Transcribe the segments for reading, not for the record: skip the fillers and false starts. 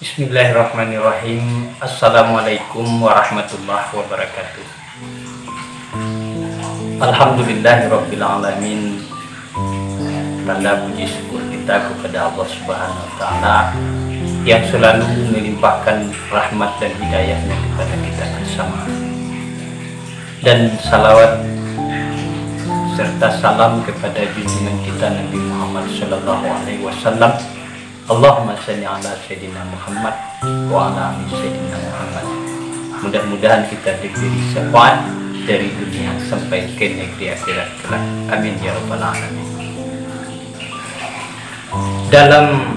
Bismillahirrahmanirrahim. Assalamualaikum warahmatullahi wabarakatuh. Alhamdulillahirabbil alamin. Tanda puji syukur kita kepada Allah Subhanahu wa taala yang selalu melimpahkan rahmat dan hidayahnya kepada kita bersama. Dan salawat serta salam kepada junjungan kita Nabi Muhammad sallallahu alaihi wasallam. Allahumma shalli ala sayyidina Muhammad wa ala ali sayyidina Muhammad. Mudah-mudahan kita diberi syafaat dari dunia sampai ke negeri akhirat kelak. Amin ya rabbal alamin. Dalam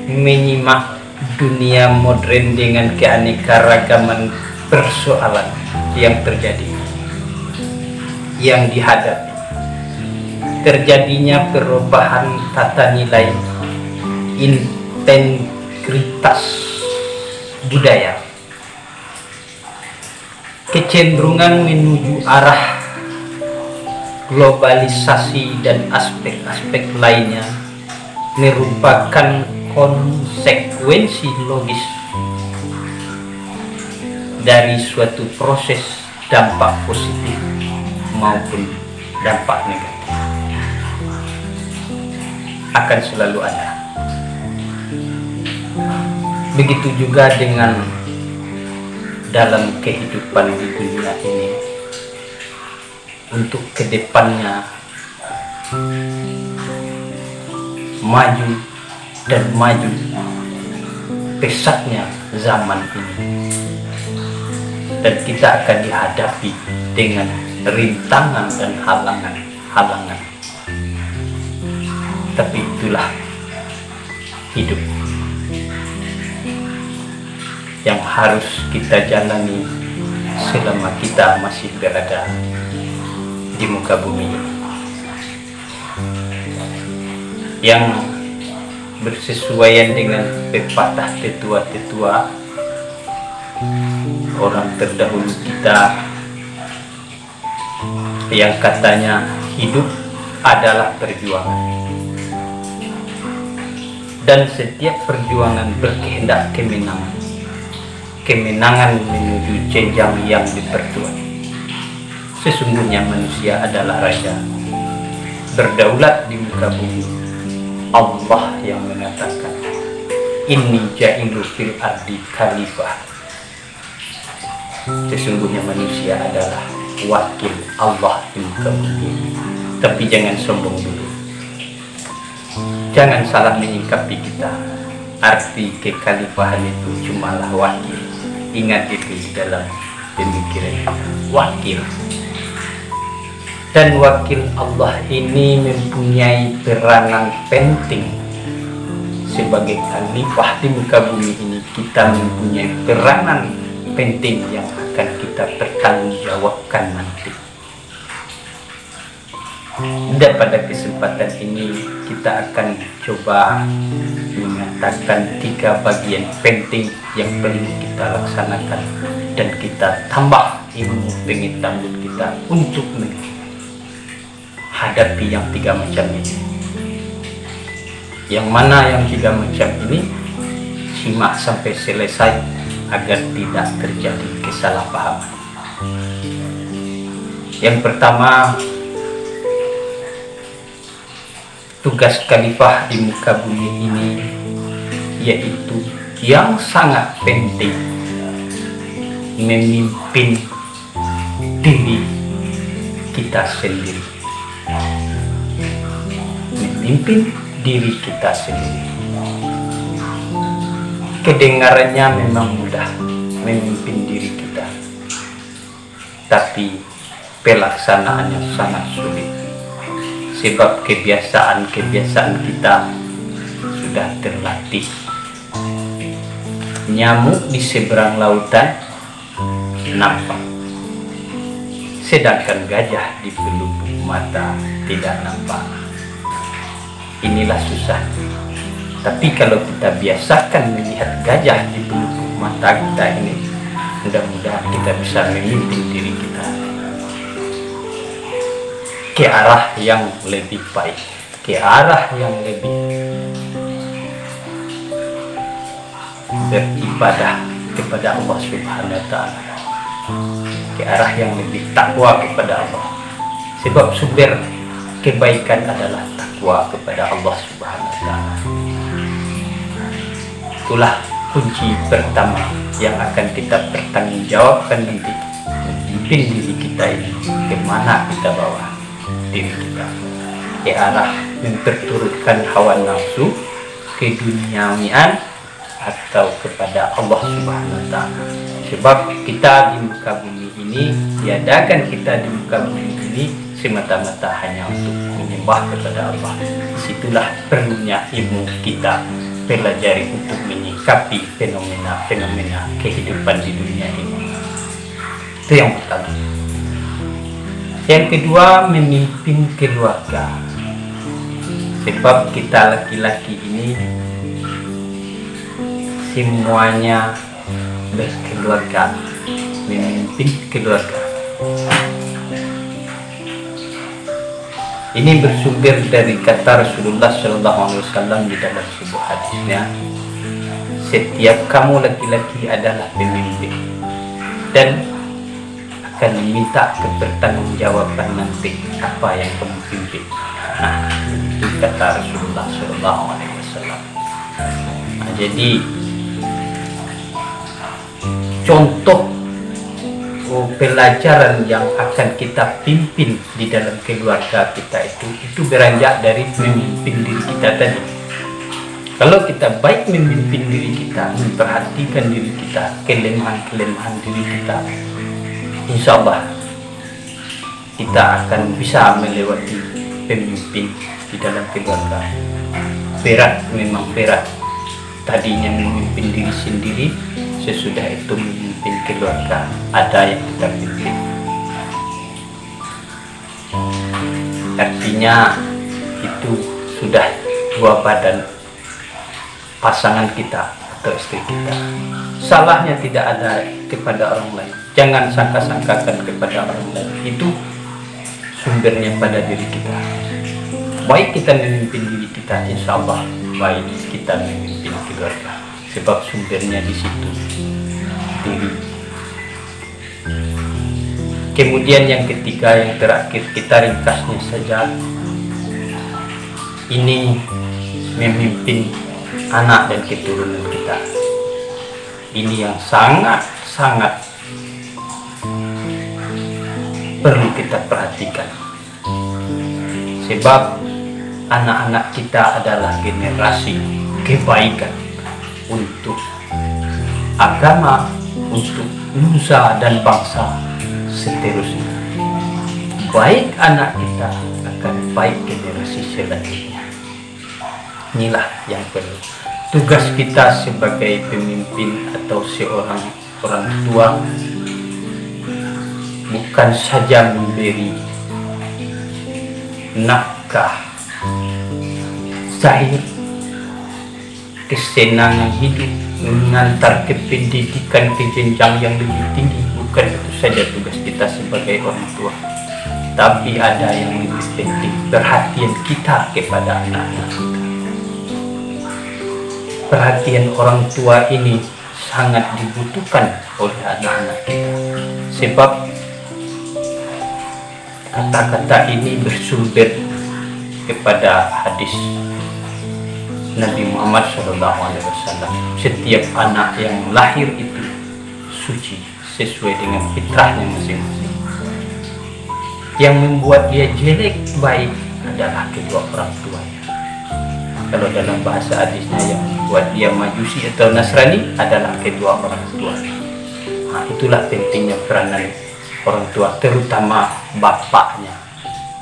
menyimak dunia modern dengan keanekaragaman persoalan yang terjadi, yang dihadapi, terjadinya perubahan tata nilai, integritas budaya, kecenderungan menuju arah globalisasi dan aspek-aspek lainnya merupakan konsekuensi logis dari suatu proses dampak positif maupun dampak negatif. Akan selalu ada. Begitu juga dengan dalam kehidupan di dunia ini. Untuk kedepannya maju dan maju pesatnya zaman ini, dan kita akan dihadapi dengan rintangan dan halangan. Tapi itulah hidup yang harus kita jalani selama kita masih berada di muka bumi ini, yang bersesuaian dengan pepatah tetua-tetua orang terdahulu kita yang katanya hidup adalah perjuangan, dan setiap perjuangan berkehendak kemenangan menuju jenjang yang dipertuai. Sesungguhnya manusia adalah raja berdaulat di muka bumi. Allah yang mengatakan, inni ja'ilu fil ardi khalifah. Sesungguhnya manusia adalah wakil Allah di muka bumi. Tapi jangan sombong dulu, jangan salah menyikapi kita. Arti kekhalifahan itu cumalah wakil. Ingat itu di dalam pemikiran kita, wakil. Dan wakil Allah ini mempunyai peranan penting. Sebagai khalifah di muka bumi ini, kita mempunyai peranan penting yang akan kita pertanggungjawabkan nanti. Dan pada kesempatan ini kita akan coba mengatakan 3 bagian penting yang perlu kita laksanakan, dan kita tambah ilmu pengetahuan kita untuk menghadapi yang 3 macam ini. Yang mana yang 3 macam ini, simak sampai selesai agar tidak terjadi kesalahpahaman. Yang pertama, tugas khalifah di muka bumi ini yaitu yang sangat penting, memimpin diri kita sendiri. Memimpin diri kita sendiri. Kedengarannya memang mudah, memimpin diri kita, tapi pelaksanaannya sangat sulit. Sebab kebiasaan kita sudah terlatih. Nyamuk di seberang lautan nampak, sedangkan gajah di pelupuk mata tidak nampak. Inilah susah. Tapi kalau kita biasakan melihat gajah di pelupuk mata kita ini, mudah-mudahan kita bisa memimpin diri kita ke arah yang lebih baik, ke arah yang lebih beribadah kepada Allah Subhanahu wa Ta'ala, ke arah yang lebih takwa kepada Allah. Sebab sumber kebaikan adalah takwa kepada Allah Subhanahu wa Ta'ala. Itulah kunci pertama yang akan kita pertanggungjawabkan nanti, memimpin diri kita ini kemana kita bawa diri kita, ke arah memperturutkan hawa nafsu, keduniawian, atau kepada Allah Subhanahu wa Ta'ala. Sebab kita di muka bumi ini, diadakan kita di muka bumi ini semata-mata hanya untuk menyembah kepada Allah. Disitulah perlunya ilmu kita pelajari untuk menyikapi fenomena-fenomena kehidupan di dunia ini. Itu yang pertama. Yang kedua, memimpin keluarga. Sebab kita laki-laki ini semuanya berkeluarga, memimpin keluarga. Ini bersumber dari kata Rasulullah SAW di dalam sebuah hadisnya, setiap kamu laki-laki adalah pemimpin dan akan meminta kebertanggungjawaban nanti apa yang kamu pimpin. Nah, itu kata Rasulullah SAW. Nah, jadi contoh pelajaran yang akan kita pimpin di dalam keluarga kita itu beranjak dari memimpin diri kita tadi. Kalau kita baik memimpin diri kita, memperhatikan diri kita, kelemahan-kelemahan diri kita, insya Allah kita akan bisa melewati pemimpin di dalam keluarga. Berat, memang berat. Tadinya memimpin diri sendiri, sesudah itu memimpin keluarga, ada yang kita pimpin. Artinya itu sudah dua badan pasangan kita atau istri kita. Salahnya tidak ada kepada orang lain. Jangan sangka-sangkakan kepada orang lain. Itu sumbernya pada diri kita. Baik kita memimpin diri kita, insya Allah baik kita memimpin keluarga. Sebab sumbernya di situ, diri. Kemudian yang ketiga, yang terakhir, kita ringkasnya saja, ini memimpin anak dan keturunan kita. Ini yang sangat-sangat perlu kita perhatikan. Sebab anak-anak kita adalah generasi kebaikan untuk agama, untuk nusa dan bangsa seterusnya. Baik anak kita akan baik generasi selanjutnya. Inilah yang perlu. Tugas kita sebagai pemimpin atau seorang orang tua bukan saja memberi nafkah zahir, kesenangan hidup, mengantar ke pendidikan ke jenjang yang lebih tinggi. Bukan itu saja tugas kita sebagai orang tua, tapi ada yang lebih penting, perhatian kita kepada anak-anak kita. Perhatian orang tua ini sangat dibutuhkan oleh anak-anak kita. Sebab kata-kata ini bersumber kepada hadis Nabi Muhammad SAW. Setiap anak yang lahir itu suci sesuai dengan fitrahnya masing-masing. Yang membuat dia jelek baik adalah kedua orang tuanya. Kalau dalam bahasa hadisnya, yang membuat dia majusi atau Nasrani adalah kedua orang tua. Nah, itulah pentingnya peranan orang tua, terutama bapaknya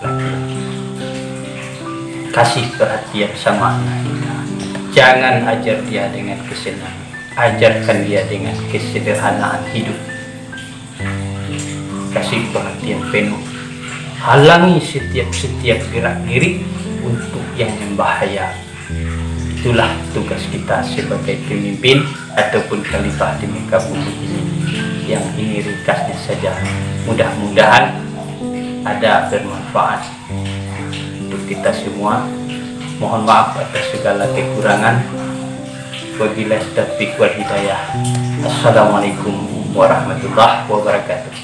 laki-laki. Kasih perhatian sama anak kita. Jangan ajar dia dengan kesenangan, ajarkan dia dengan kesederhanaan hidup. Kasih perhatian penuh, halangi setiap gerak-gerik untuk yang membahaya. Itulah tugas kita sebagai pemimpin ataupun khalifah di muka bumi ini. Yang ini ringkasnya saja. Mudah-mudahan ada bermanfaat untuk kita semua. Mohon maaf atas segala kekurangan. Wabillahi taufiq wal hidayah. Assalamualaikum warahmatullahi wabarakatuh.